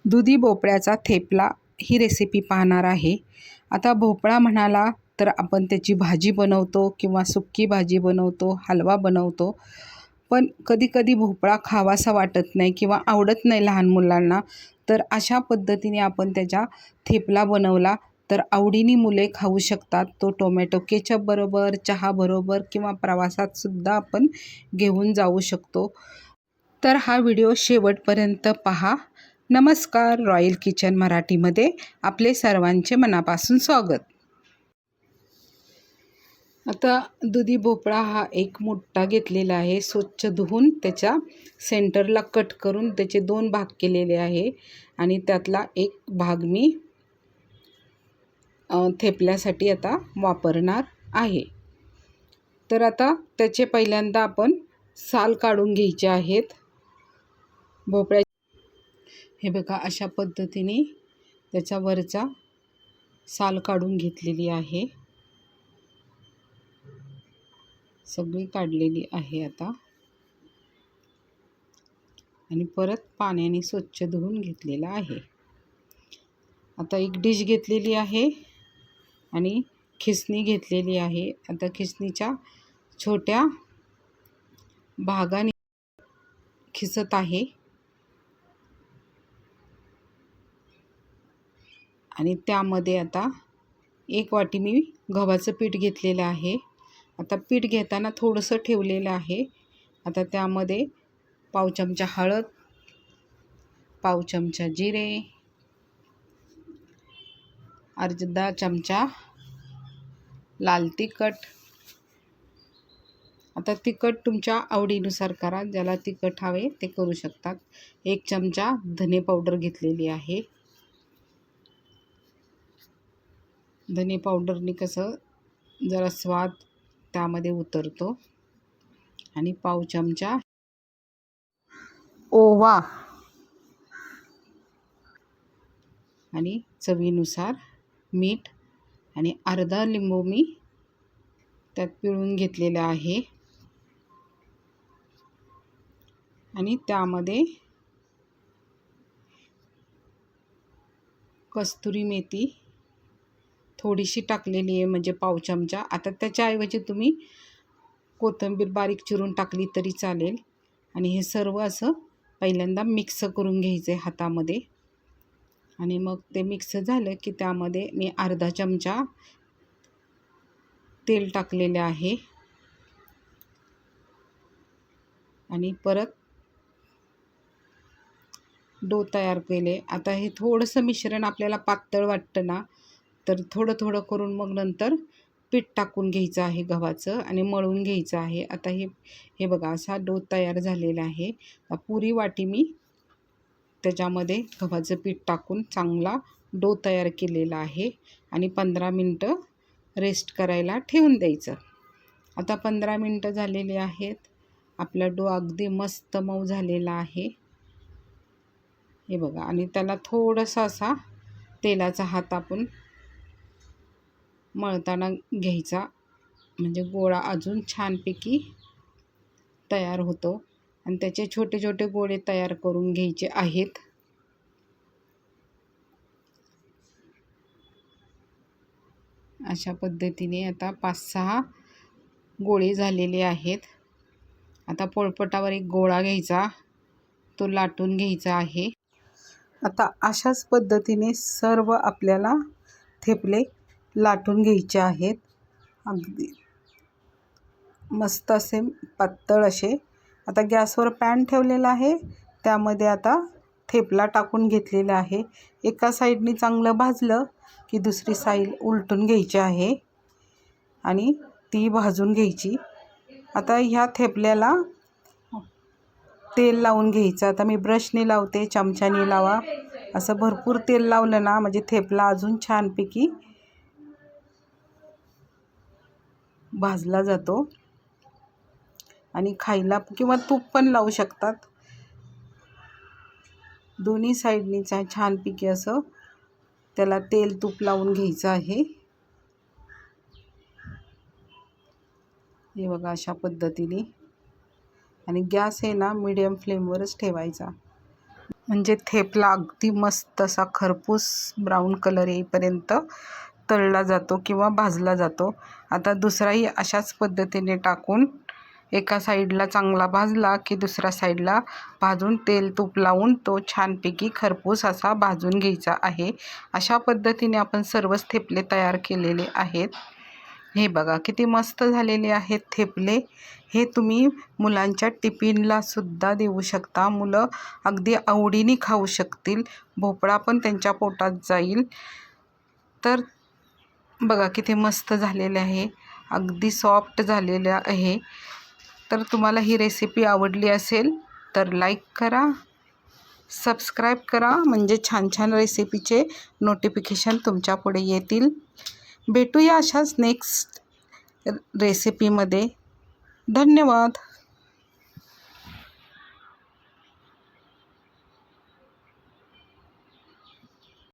दुधी भोपळ्याचा थेपला ही रेसिपी पाहणार आहे। आता भोपळा म्हणाला तर आपण त्याची भाजी बनवतो किंवा सुक्की भाजी बनवतो, हलवा बनवतो। पण कधी-कधी भोपळा खावासा वाटत नाही किंवा आवडत नाही लहान मुलांना, तर अशा पद्धतीने आपण त्याचा थेपला बनवला तर आवडीने मुले खाऊ शकतात। तो टोमॅटो केचप बरोबर, चहा बरोबर किंवा प्रवासात सुद्धा आपण घेऊन जाऊ शकतो। तर हा व्हिडिओ शेवटपर्यंत पहा। नमस्कार, रॉयल किचन मराठीमध्ये आपले सर्वांचे मनापासून स्वागत। आता दुधी भोपळा हा एक मोठा घेतलेला आहे, स्वच्छ धुवून त्याच्या सेंटरला कट करून त्याचे 2 भाग केलेले आहे आणि त्यातला एक भाग मी थेपल्यासाठी आता वापरणार आहे। तर आता त्याचे पहिल्यांदा आपण साल काढून घ्यायचे आहेत भोपळ्या। हे बघा, अशा पद्धतीने त्याचा वरचा साल काढून घेतलेली आहे, सगळी काढलेली आहे आता। आणि परत पाण्याने स्वच्छ धुवून घेतलेला आहे। आता एक डिश घेतलेली आहे आणि खिसणी घेतलेली आहे। आता खिसणीच्या छोट्या भागाने खिसत आहे आणि त्यामध्ये आता 1 वाटी मी गव्हाचं पीठ घेतलेलं आहे। आता पीठ घेताना थोडंसं ठेवलेलं आहे। आता त्यामध्ये पाव चमचा हळद, पाव चमचा जिरे, अर्धा चमचा लाल तिखट। आता तिखट तुमच्या आवडीनुसार करा, ज्याला तिखट हवे ते करू शकतात। 1 चमचा धने पावडर घेतलेली आहे। धने पावडरने कसं जरा स्वाद त्यामध्ये उतरतो। आणि पाव चमचा ओवा आणि चवीनुसार मीठ आणि अर्धा लिंबू मी त्यात पिळून घेतलेला आहे। आणि त्यामध्ये कस्तुरी मेथी थोडीशी टाकलेली आहे, म्हणजे पाव चमचा। आता त्याच्याऐवजी तुम्ही कोथिंबीर बारीक चिरून टाकली तरी चालेल। आणि हे सर्व असं पहिल्यांदा मिक्स करून घ्यायचे हातामध्ये। आणि मग ते मिक्स झालं की त्यामध्ये मी अर्धा चमचा तेल टाकलेले आहे आणि परत डो तयार केले। आता हे थोडंसं मिश्रण आपल्याला पातळ वाटतं ना, तर थोडं थोडं करून मग नंतर पीठ टाकून घ्यायचं आहे गव्हाचं आणि मळून घ्यायचं आहे। आता हे बघा, असा डो तयार झालेला आहे। पुरी वाटी मी त्याच्यामध्ये गव्हाचं पीठ टाकून चांगला डो तयार केलेला आहे आणि 15 मिनटं रेस्ट करायला ठेवून द्यायचं। आता 15 मिनटं झालेली आहेत। आपला डो अगदी मस्त मऊ झालेला आहे, हे बघा। आणि त्याला थोडासा असा तेलाचा हात आपण मळताना घ्यायचा, म्हणजे गोळा अजून छानपैकी तयार होतो। आणि त्याचे छोटे छोटे गोळे तयार करून घ्यायचे आहेत। अशा पद्धतीने आता 5-6 गोळे झालेले आहेत। आता पोळपाटावर एक गोळा घ्यायचा, तो लाटून घ्यायचा आहे। आता अशाच पद्धतीने सर्व आपल्याला थेपले लाटून घ्यायचे आहेत, अगदी मस्त असे पातळ असे। आता गॅसवर पॅन ठेवलेला आहे, त्यामध्ये आता थेपला टाकून घेतलेला आहे। एका साईडने चांगलं भाजलं की दुसरी साईड उलटून घ्यायची आहे आणि ती भाजून घ्यायची। आता ह्या थेपल्याला तेल लावून घ्यायचं। आता मी ब्रशने लावते, चमच्याने लावा। असं भरपूर तेल लावलं ना, म्हणजे थेपला अजून छानपैकी भाजला जातो आणि खायला किंवा तूप पण लावू शकतात। दोन्ही साईडनी छानपैकी असं त्याला तेल तूप लावून घ्यायचं आहे, हे बघा, अशा पद्धतीने। आणि गॅस आहे ना मीडियम फ्लेमवरच ठेवायचा। म्हणजे थेपला अगदी मस्त असा खरपूस ब्राऊन कलर येईपर्यंत तळला जातो किंवा भाजला जातो. आता दुसराही अशाच पद्धतीने टाकून एका साईडला चांगला भाजला की दुसऱ्या साईडला भाजून तेल तूप लावून तो छानपैकी खरपूस असा भाजून घ्यायचा आहे. अशा पद्धतीने आपण सर्वच थेपले तयार केलेले आहेत. हे बघा किती मस्त झालेले आहेत थेपले. हे तुम्ही मुलांच्या टिफिनला सुद्धा देऊ शकता. मुलं अगदी आवडीने खाऊ शकतील. भोपळा पण त्यांच्या पोटात जाईल. तर बघा किती मस्त झालेले आहे, अगदी सॉफ्ट झालेलं आहे. तर तुम्हाला ही रेसिपी आवडली असेल तर लाईक करा, सबस्क्राईब करा, म्हणजे छान छान रेसिपीचे नोटिफिकेशन तुमच्या पुढे येतील. भेटूया अशाच नेक्स्ट रेसिपीमध्ये. धन्यवाद.